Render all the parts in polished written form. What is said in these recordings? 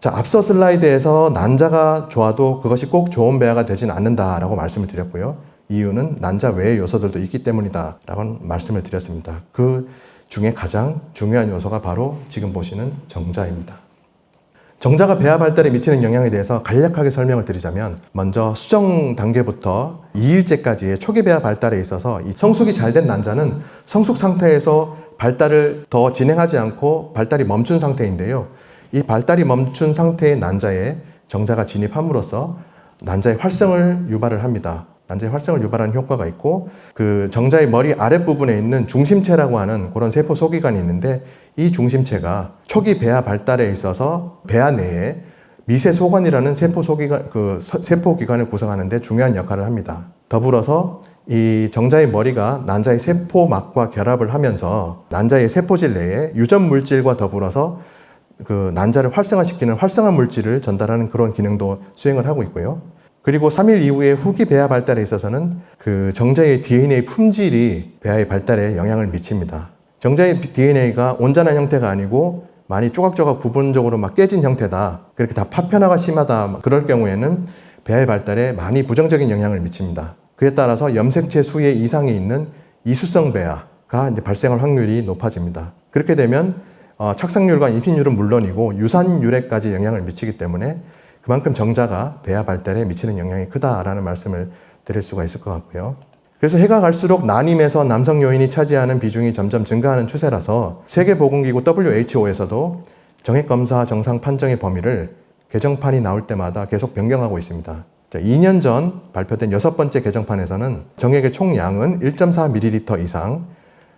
자, 앞서 슬라이드에서 난자가 좋아도 그것이 꼭 좋은 배아가 되지는 않는다라고 말씀을 드렸고요. 이유는 난자 외의 요소들도 있기 때문이다라고 말씀을 드렸습니다. 그 중에 가장 중요한 요소가 바로 지금 보시는 정자입니다. 정자가 배아 발달에 미치는 영향에 대해서 간략하게 설명을 드리자면, 먼저 수정 단계부터 2일째까지의 초기 배아 발달에 있어서 이 성숙이 잘 된 난자는 성숙 상태에서 발달을 더 진행하지 않고 발달이 멈춘 상태인데요. 이 발달이 멈춘 상태의 난자에 정자가 진입함으로써 난자의 활성을 유발을 합니다. 난자의 활성을 유발하는 효과가 있고, 그 정자의 머리 아랫부분에 있는 중심체라고 하는 그런 세포 소기관이 있는데, 이 중심체가 초기 배아 발달에 있어서 배아 내에 미세 소관이라는 세포 소기관, 세포 기관을 구성하는 데 중요한 역할을 합니다. 더불어서 이 정자의 머리가 난자의 세포막과 결합을 하면서 난자의 세포질 내에 유전 물질과 더불어서 그 난자를 활성화시키는 활성화 물질을 전달하는 그런 기능도 수행을 하고 있고요. 그리고 3일 이후에 후기 배아 발달에 있어서는 그 정자의 DNA 품질이 배아의 발달에 영향을 미칩니다. 정자의 DNA가 온전한 형태가 아니고 많이 조각조각 부분적으로 막 깨진 형태다, 그렇게 다 파편화가 심하다, 그럴 경우에는 배아의 발달에 많이 부정적인 영향을 미칩니다. 그에 따라서 염색체 수의 이상이 있는 이수성 배아가 이제 발생할 확률이 높아집니다. 그렇게 되면 착상률과 임신율은 물론이고 유산율에까지 영향을 미치기 때문에 그만큼 정자가 배아 발달에 미치는 영향이 크다라는 말씀을 드릴 수가 있을 것 같고요. 그래서 해가 갈수록 난임에서 남성 요인이 차지하는 비중이 점점 증가하는 추세라서 세계보건기구 WHO에서도 정액검사 정상 판정의 범위를 개정판이 나올 때마다 계속 변경하고 있습니다. 2년 전 발표된 6번째 개정판에서는 정액의 총량은 1.4ml 이상,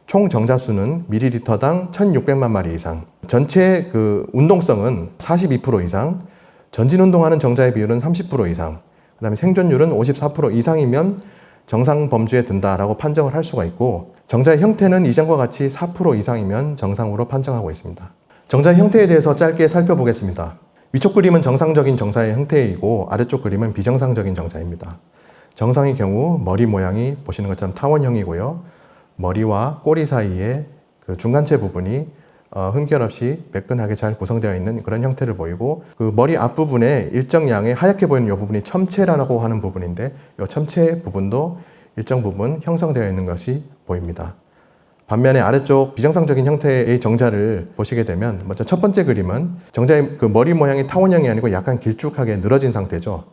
총 정자수는 ml당 1600만 마리 이상, 전체 그 운동성은 42% 이상, 전진운동하는 정자의 비율은 30% 이상, 그 다음에 생존율은 54% 이상이면 정상 범주에 든다라고 판정을 할 수가 있고, 정자의 형태는 이전과 같이 4% 이상이면 정상으로 판정하고 있습니다. 정자의 형태에 대해서 짧게 살펴보겠습니다. 위쪽 그림은 정상적인 정자의 형태이고 아래쪽 그림은 비정상적인 정자입니다. 정상의 경우 머리 모양이 보시는 것처럼 타원형이고요. 머리와 꼬리 사이에 그 중간체 부분이 흠결 없이 매끈하게 잘 구성되어 있는 그런 형태를 보이고, 그 머리 앞부분에 일정량의 하얗게 보이는 이 부분이 첨체라고 하는 부분인데, 이 첨체 부분도 일정 부분 형성되어 있는 것이 보입니다. 반면에 아래쪽 비정상적인 형태의 정자를 보시게 되면, 먼저 첫 번째 그림은 정자의 그 머리 모양이 타원형이 아니고 약간 길쭉하게 늘어진 상태죠.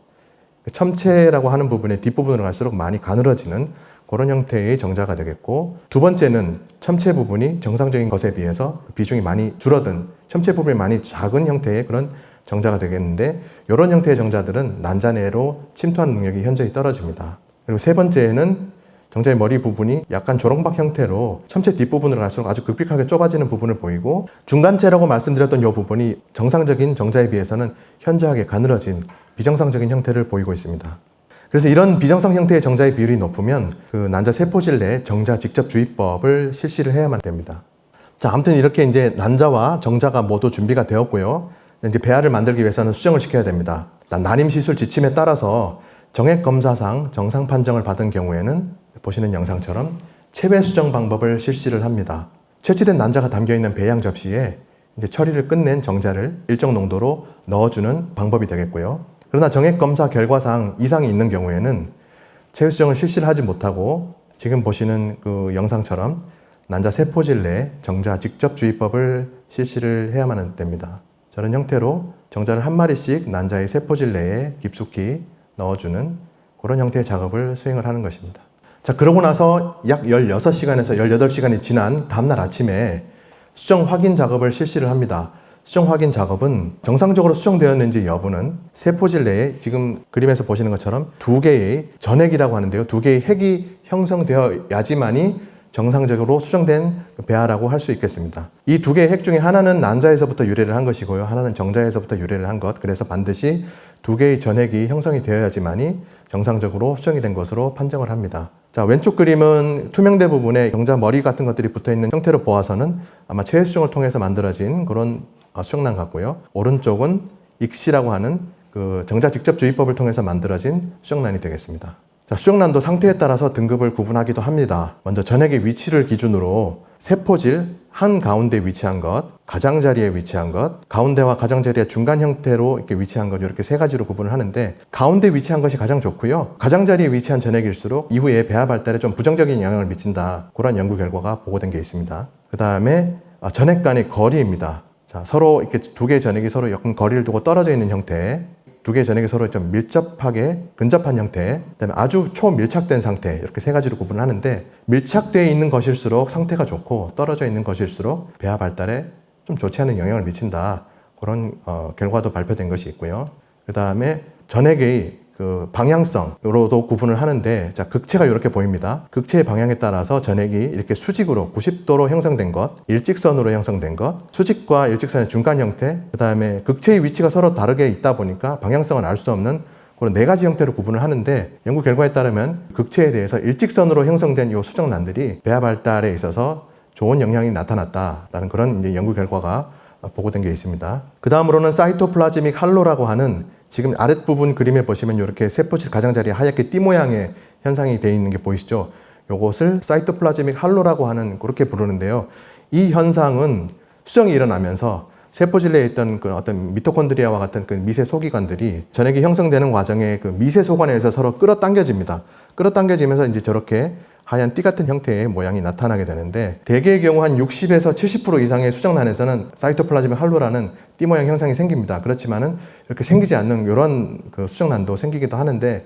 첨체라고 하는 부분의 뒷부분으로 갈수록 많이 가늘어지는 그런 형태의 정자가 되겠고, 두 번째는 첨체 부분이 정상적인 것에 비해서 비중이 많이 줄어든, 첨체 부분이 많이 작은 형태의 그런 정자가 되겠는데, 이런 형태의 정자들은 난자 내로 침투하는 능력이 현저히 떨어집니다. 그리고 세 번째는 정자의 머리 부분이 약간 조롱박 형태로 첨체 뒷부분으로 갈수록 아주 급격하게 좁아지는 부분을 보이고, 중간체라고 말씀드렸던 이 부분이 정상적인 정자에 비해서는 현저하게 가늘어진 비정상적인 형태를 보이고 있습니다. 그래서 이런 비정상 형태의 정자의 비율이 높으면 그 난자 세포질 내에 정자 직접 주입법을 실시를 해야만 됩니다. 자, 아무튼 이렇게 이제 난자와 정자가 모두 준비가 되었고요. 이제 배아를 만들기 위해서는 수정을 시켜야 됩니다. 난임 시술 지침에 따라서 정액 검사상 정상 판정을 받은 경우에는 보시는 영상처럼 체외 수정 방법을 실시를 합니다. 채취된 난자가 담겨있는 배양 접시에 이제 처리를 끝낸 정자를 일정 농도로 넣어주는 방법이 되겠고요. 그러나 정액검사 결과상 이상이 있는 경우에는 체외 수정을 실시를 하지 못하고 지금 보시는 그 영상처럼 난자 세포질 내에 정자 직접 주입법을 실시를 해야만 됩니다. 저런 형태로 정자를 한 마리씩 난자의 세포질 내에 깊숙이 넣어주는 그런 형태의 작업을 수행을 하는 것입니다. 자, 그러고 나서 약 16시간에서 18시간이 지난 다음날 아침에 수정 확인 작업을 실시를 합니다. 수정 확인 작업은 정상적으로 수정되었는지 여부는 세포질 내에 지금 그림에서 보시는 것처럼 두 개의 전핵이라고 하는데요. 두 개의 핵이 형성되어야지만이 정상적으로 수정된 배아라고 할 수 있겠습니다. 이 두 개의 핵 중에 하나는 난자에서부터 유래를 한 것이고요. 하나는 정자에서부터 유래를 한 것. 그래서 반드시 두 개의 전핵이 형성이 되어야지만이 정상적으로 수정이 된 것으로 판정을 합니다. 자, 왼쪽 그림은 투명대 부분에 정자 머리 같은 것들이 붙어있는 형태로 보아서는 아마 체외 수정을 통해서 만들어진 그런 수정란 같고요. 오른쪽은 익시라고 하는 그 정자 직접 주입법을 통해서 만들어진 수정란이 되겠습니다. 자, 수정란도 상태에 따라서 등급을 구분하기도 합니다. 먼저 전핵의 위치를 기준으로 세포질 한 가운데 위치한 것, 가장자리에 위치한 것, 가운데와 가장자리의 중간 형태로 이렇게 위치한 것, 이렇게 세 가지로 구분을 하는데, 가운데 위치한 것이 가장 좋고요. 가장자리에 위치한 전액일수록 이후에 배아 발달에 좀 부정적인 영향을 미친다. 그런 연구 결과가 보고된 게 있습니다. 그 다음에 전액 간의 거리입니다. 자, 서로 이렇게 두 개의 전액이 서로 약간 거리를 두고 떨어져 있는 형태, 두 개의 전액이 서로 좀 밀접하게 근접한 형태, 그다음에 아주 초밀착된 상태, 이렇게 세 가지로 구분을 하는데, 밀착되어 있는 것일수록 상태가 좋고 떨어져 있는 것일수록 배아 발달에 좀 좋지 않은 영향을 미친다. 그런 결과도 발표된 것이 있고요. 그 다음에 전액의 그 방향성으로도 구분을 하는데, 자, 극체가 이렇게 보입니다. 극체의 방향에 따라서 전액이 이렇게 수직으로 90도로 형성된 것, 일직선으로 형성된 것, 수직과 일직선의 중간 형태, 그 다음에 극체의 위치가 서로 다르게 있다 보니까 방향성을 알 수 없는 그런 네 가지 형태로 구분을 하는데, 연구 결과에 따르면 극체에 대해서 일직선으로 형성된 이 수정란들이 배아 발달에 있어서 좋은 영향이 나타났다라는 그런 이제 연구 결과가 보고된 게 있습니다. 그 다음으로는 사이토플라즈믹 할로라고 하는, 지금 아랫부분 그림에 보시면 이렇게 세포질 가장자리에 하얗게 띠 모양의 현상이 되어 있는 게 보이시죠? 이것을 사이토플라즈믹 할로라고 하는, 그렇게 부르는데요. 이 현상은 수정이 일어나면서 세포질 내에 있던 그 어떤 미토콘드리아와 같은 그 미세 소기관들이 전액이 형성되는 과정에 그 미세 소관에서 서로 끌어당겨집니다. 끌어당겨지면서 이제 저렇게 하얀 띠 같은 형태의 모양이 나타나게 되는데, 대개의 경우 한 60에서 70% 이상의 수정란에서는 사이토플라즈믹 할로라는 띠 모양 현상이 생깁니다. 그렇지만은 이렇게 생기지 않는 이런 그 수정란도 생기기도 하는데,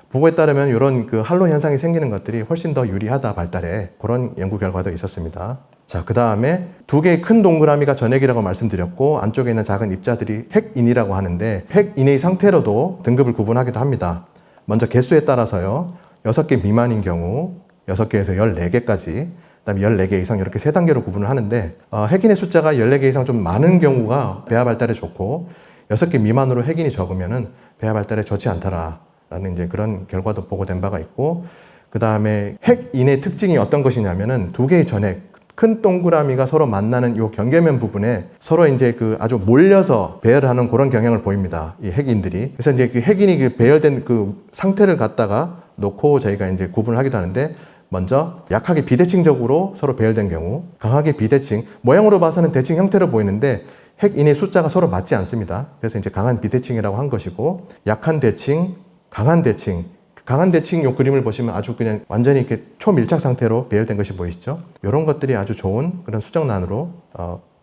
보고에 따르면 이런 그 할로 현상이 생기는 것들이 훨씬 더 유리하다 발달에, 그런 연구 결과도 있었습니다. 자, 그 다음에 두 개의 큰 동그라미가 전액이라고 말씀드렸고, 안쪽에 있는 작은 입자들이 핵인이라고 하는데, 핵인의 상태로도 등급을 구분하기도 합니다. 먼저 개수에 따라서요, 6개 미만인 경우 6개에서 14개까지, 그 다음에 14개 이상, 이렇게 세 단계로 구분을 하는데, 핵인의 숫자가 14개 이상 좀 많은 경우가 배아 발달에 좋고, 6개 미만으로 핵인이 적으면은 배아 발달에 좋지 않더라라는 이제 그런 결과도 보고된 바가 있고, 그 다음에 핵인의 특징이 어떤 것이냐면은 두 개의 전핵, 큰 동그라미가 서로 만나는 요 경계면 부분에 서로 이제 그 아주 몰려서 배열하는 그런 경향을 보입니다. 이 핵인들이. 그래서 이제 그 핵인이 그 배열된 그 상태를 갖다가 놓고 저희가 이제 구분을 하기도 하는데, 먼저 약하게 비대칭적으로 서로 배열된 경우, 강하게 비대칭, 모양으로 봐서는 대칭 형태로 보이는데 핵인의 숫자가 서로 맞지 않습니다. 그래서 이제 강한 비대칭이라고 한 것이고, 약한 대칭, 강한 대칭, 강한 대칭 요 그림을 보시면 아주 그냥 완전히 이렇게 초밀착 상태로 배열된 것이 보이시죠? 이런 것들이 아주 좋은 그런 수정란으로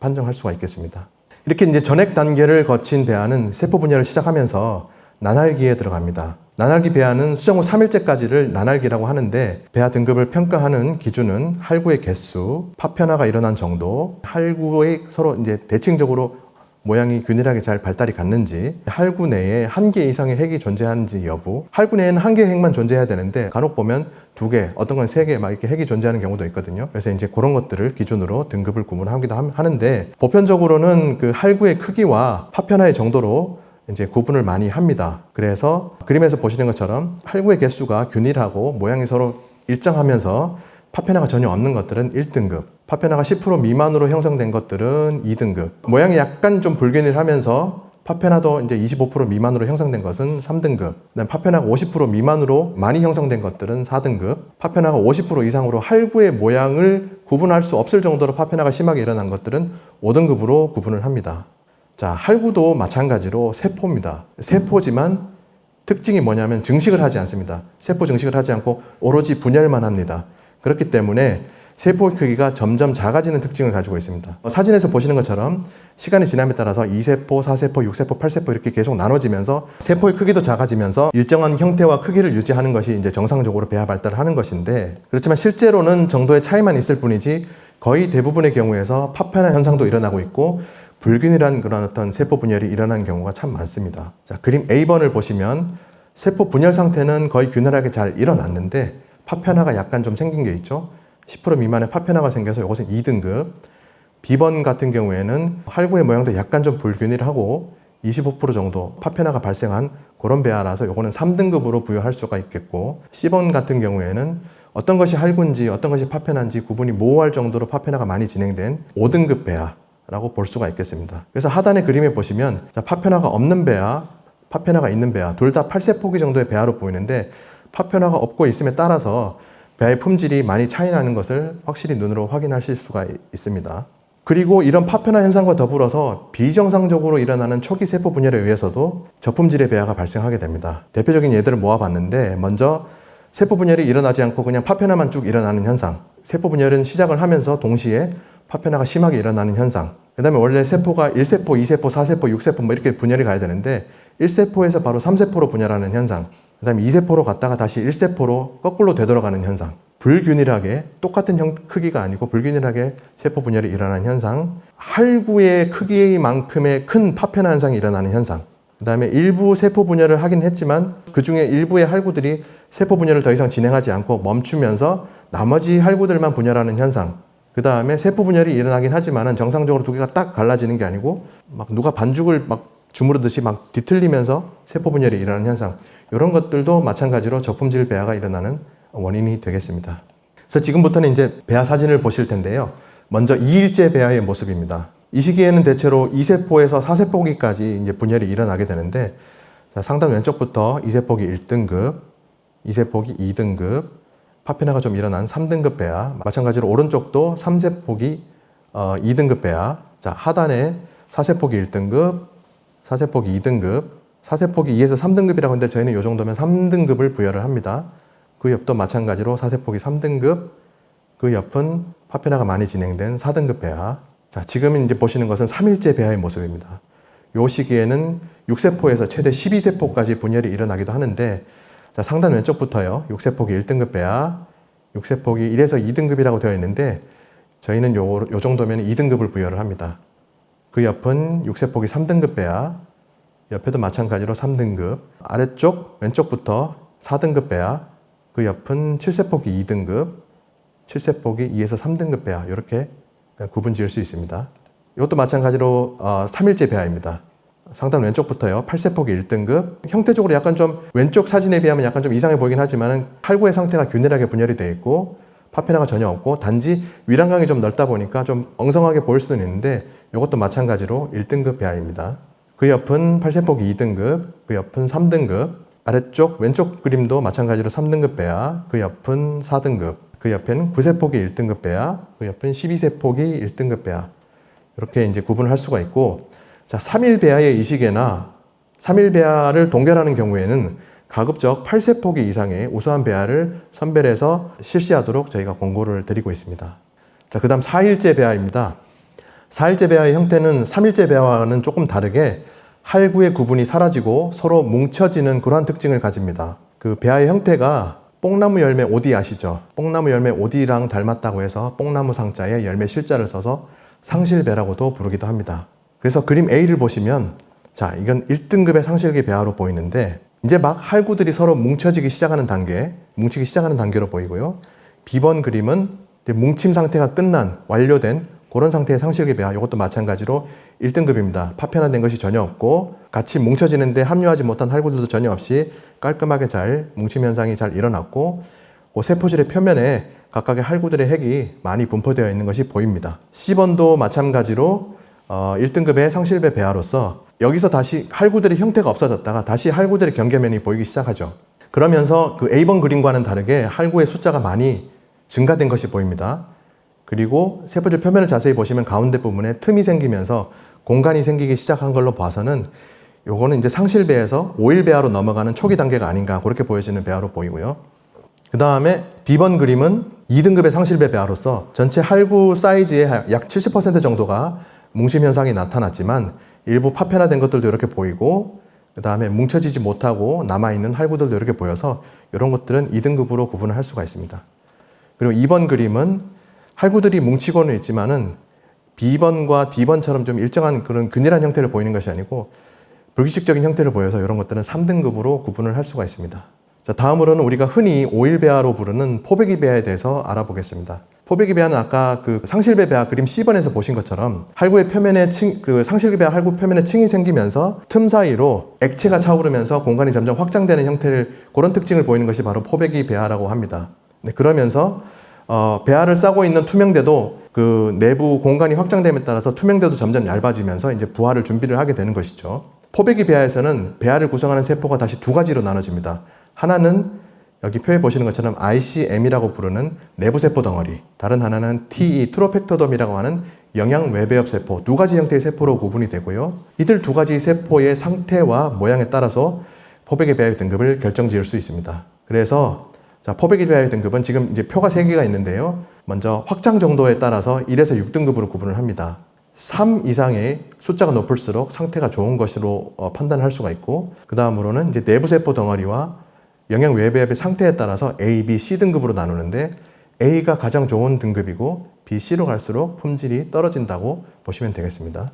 판정할 수가 있겠습니다. 이렇게 이제 전액 단계를 거친 배아는 세포 분열을 시작하면서 나날기에 들어갑니다. 나날기 배아는 수정 후 3일째까지를 나날기라고 하는데, 배아 등급을 평가하는 기준은 할구의 개수, 파편화가 일어난 정도, 할구의 서로 이제 대칭적으로 모양이 균일하게 잘 발달이 갔는지, 할구 내에 한 개 이상의 핵이 존재하는지 여부, 할구 내에는 한 개의 핵만 존재해야 되는데 간혹 보면 2개, 어떤 건 3개 막 이렇게 핵이 존재하는 경우도 있거든요. 그래서 이제 그런 것들을 기준으로 등급을 구분하기도 하는데, 보편적으로는 그 할구의 크기와 파편화의 정도로 이제 구분을 많이 합니다. 그래서 그림에서 보시는 것처럼 할구의 개수가 균일하고 모양이 서로 일정하면서 파편화가 전혀 없는 것들은 1등급, 파편화가 10% 미만으로 형성된 것들은 2등급, 모양이 약간 좀 불균일하면서 파편화도 이제 25% 미만으로 형성된 것은 3등급, 그다음에 파편화가 50% 미만으로 많이 형성된 것들은 4등급, 파편화가 50% 이상으로 할구의 모양을 구분할 수 없을 정도로 파편화가 심하게 일어난 것들은 5등급으로 구분을 합니다. 자, 할구도 마찬가지로 세포입니다. 세포지만 특징이 뭐냐면 증식을 하지 않습니다. 세포 증식을 하지 않고 오로지 분열만 합니다. 그렇기 때문에 세포의 크기가 점점 작아지는 특징을 가지고 있습니다. 사진에서 보시는 것처럼 시간이 지남에 따라서 2세포, 4세포, 6세포, 8세포 이렇게 계속 나눠지면서 세포의 크기도 작아지면서 일정한 형태와 크기를 유지하는 것이 이제 정상적으로 배아 발달을 하는 것인데, 그렇지만 실제로는 정도의 차이만 있을 뿐이지 거의 대부분의 경우에서 파편화 현상도 일어나고 있고, 불균일한 그런 어떤 세포 분열이 일어나는 경우가 참 많습니다. 자, 그림 A번을 보시면 세포 분열 상태는 거의 균일하게 잘 일어났는데 파편화가 약간 좀 생긴 게 있죠. 10% 미만의 파편화가 생겨서 이것은 2등급. B번 같은 경우에는 할구의 모양도 약간 좀 불균일하고 25% 정도 파편화가 발생한 그런 배아라서 이거는 3등급으로 부여할 수가 있겠고, C번 같은 경우에는 어떤 것이 할구인지 어떤 것이 파편화인지 구분이 모호할 정도로 파편화가 많이 진행된 5등급 배아 라고 볼 수가 있겠습니다. 그래서 하단의 그림에 보시면 파편화가 없는 배아, 파편화가 있는 배아 둘 다 8세포기 정도의 배아로 보이는데, 파편화가 없고 있음에 따라서 배아의 품질이 많이 차이 나는 것을 확실히 눈으로 확인하실 수가 있습니다. 그리고 이런 파편화 현상과 더불어서 비정상적으로 일어나는 초기 세포 분열에 의해서도 저품질의 배아가 발생하게 됩니다. 대표적인 예들을 모아봤는데, 먼저 세포 분열이 일어나지 않고 그냥 파편화만 쭉 일어나는 현상. 세포 분열은 시작을 하면서 동시에 파편화가 심하게 일어나는 현상. 그 다음에 원래 세포가 1세포, 2세포, 4세포, 6세포 뭐 이렇게 분열이 가야 되는데 1세포에서 바로 3세포로 분열하는 현상. 그 다음에 2세포로 갔다가 다시 1세포로 거꾸로 되돌아가는 현상. 불균일하게 똑같은 크기가 아니고 불균일하게 세포 분열이 일어나는 현상. 할구의 크기만큼의 큰 파편화 현상이 일어나는 현상. 그 다음에 일부 세포 분열을 하긴 했지만 그 중에 일부의 할구들이 세포 분열을 더 이상 진행하지 않고 멈추면서 나머지 할구들만 분열하는 현상. 그 다음에 세포 분열이 일어나긴 하지만 정상적으로 두 개가 딱 갈라지는 게 아니고 막 누가 반죽을 막 주무르듯이 막 뒤틀리면서 세포 분열이 일어나는 현상. 이런 것들도 마찬가지로 저품질 배아가 일어나는 원인이 되겠습니다. 그래서 지금부터는 이제 배아 사진을 보실 텐데요. 먼저 2일째 배아의 모습입니다. 이 시기에는 대체로 2세포에서 4세포기까지 이제 분열이 일어나게 되는데, 자, 상단 왼쪽부터 2세포기 1등급, 2세포기 2등급, 파편화가 좀 일어난 3등급 배아, 마찬가지로 오른쪽도 3세포기 2등급 배아, 자, 하단에 4세포기 1등급, 4세포기 2등급, 4세포기 2에서 3등급이라고 하는데 저희는 이 정도면 3등급을 부여를 합니다. 그 옆도 마찬가지로 4세포기 3등급, 그 옆은 파편화가 많이 진행된 4등급 배아. 자, 지금 이제 보시는 것은 3일째 배아의 모습입니다. 이 시기에는 6세포에서 최대 12세포까지 분열이 일어나기도 하는데, 자, 상단 왼쪽부터요. 6세포기 1등급 배아, 6세포기 1에서 2등급이라고 되어 있는데 저희는 요 정도면 2등급을 부여를 합니다. 그 옆은 6세포기 3등급 배아, 옆에도 마찬가지로 3등급, 아래쪽 왼쪽부터 4등급 배아, 그 옆은 7세포기 2등급, 7세포기 2에서 3등급 배아, 이렇게 구분 지을 수 있습니다. 이것도 마찬가지로 3일째 배아입니다. 상단 왼쪽부터요. 8세포기 1등급. 형태적으로 약간 좀 왼쪽 사진에 비하면 약간 좀 이상해 보이긴 하지만 할구의 상태가 균일하게 분열이 되어 있고 파편화가 전혀 없고 단지 위란강이 좀 넓다 보니까 좀 엉성하게 보일 수도 있는데 이것도 마찬가지로 1등급 배아입니다. 그 옆은 8세포기 2등급, 그 옆은 3등급, 아래쪽 왼쪽 그림도 마찬가지로 3등급 배아, 그 옆은 4등급, 그 옆에는 9세포기 1등급 배아, 그 옆은 12세포기 1등급 배아. 이렇게 이제 구분을 할 수가 있고, 자, 3일 배아의 이식에나 3일 배아를 동결하는 경우에는 가급적 8세포기 이상의 우수한 배아를 선별해서 실시하도록 저희가 권고를 드리고 있습니다. 자, 그 다음 4일째 배아입니다. 4일째 배아의 형태는 3일째 배아와는 조금 다르게 할구의 구분이 사라지고 서로 뭉쳐지는 그러한 특징을 가집니다. 그 배아의 형태가 뽕나무 열매 오디 아시죠? 뽕나무 열매 오디랑 닮았다고 해서 뽕나무 상자에 열매 실자를 써서 상실배라고도 부르기도 합니다. 그래서 그림 A를 보시면, 자, 이건 1등급의 상실기 배아로 보이는데 이제 막 할구들이 서로 뭉치기 시작하는 단계로 보이고요. B번 그림은 뭉침 상태가 끝난, 완료된 그런 상태의 상실기 배아, 이것도 마찬가지로 1등급입니다. 파편화된 것이 전혀 없고 같이 뭉쳐지는데 합류하지 못한 할구들도 전혀 없이 깔끔하게 잘 뭉침 현상이 잘 일어났고 그 세포질의 표면에 각각의 할구들의 핵이 많이 분포되어 있는 것이 보입니다. C번도 마찬가지로 1등급의 상실배 배아로서 여기서 다시 할구들의 형태가 없어졌다가 다시 할구들의 경계면이 보이기 시작하죠. 그러면서 그 A번 그림과는 다르게 할구의 숫자가 많이 증가된 것이 보입니다. 그리고 세포질 표면을 자세히 보시면 가운데 부분에 틈이 생기면서 공간이 생기기 시작한 걸로 봐서는 요거는 이제 상실배에서 5일 배아로 넘어가는 초기 단계가 아닌가 그렇게 보여지는 배아로 보이고요. 그 다음에 D번 그림은 2등급의 상실배 배아로서 전체 할구 사이즈의 약 70% 정도가 뭉침 현상이 나타났지만 일부 파편화된 것들도 이렇게 보이고 그 다음에 뭉쳐지지 못하고 남아있는 할구들도 이렇게 보여서 이런 것들은 2등급으로 구분을 할 수가 있습니다. 그리고 2번 그림은 할구들이 뭉치고는 있지만은 B번과 D번처럼 좀 일정한 그런 균일한 형태를 보이는 것이 아니고 불규칙적인 형태를 보여서 이런 것들은 3등급으로 구분을 할 수가 있습니다. 자, 다음으로는 우리가 흔히 5일 배아로 부르는 포배기 배아에 대해서 알아보겠습니다. 포배기 배아는 아까 그 상실배 배아 그림 C번에서 보신 것처럼 할구의 표면에 상실배 배아 할구 표면에 층이 생기면서 틈 사이로 액체가 차오르면서 공간이 점점 확장되는 형태를 그런 특징을 보이는 것이 바로 포배기 배아라고 합니다. 네, 그러면서 배아를 싸고 있는 투명대도 그 내부 공간이 확장됨에 따라서 투명대도 점점 얇아지면서 이제 부화를 준비를 하게 되는 것이죠. 포배기 배아에서는 배아를 구성하는 세포가 다시 두 가지로 나눠집니다. 하나는 여기 표에 보시는 것처럼 ICM이라고 부르는 내부세포 덩어리, 다른 하나는 TE, 트로펙토덤이라고 하는 영양외배엽 세포, 두 가지 형태의 세포로 구분이 되고요. 이들 두 가지 세포의 상태와 모양에 따라서 포백의 배합의 등급을 결정지을 수 있습니다. 그래서 포백의 배합의 등급은 지금 이제 표가 3개가 있는데요. 먼저 확장 정도에 따라서 1에서 6등급으로 구분을 합니다. 3 이상의 숫자가 높을수록 상태가 좋은 것으로 판단할 수가 있고, 그 다음으로는 이제 내부세포 덩어리와 영양외배합의 상태에 따라서 A, B, C 등급으로 나누는데 A가 가장 좋은 등급이고 B, C로 갈수록 품질이 떨어진다고 보시면 되겠습니다.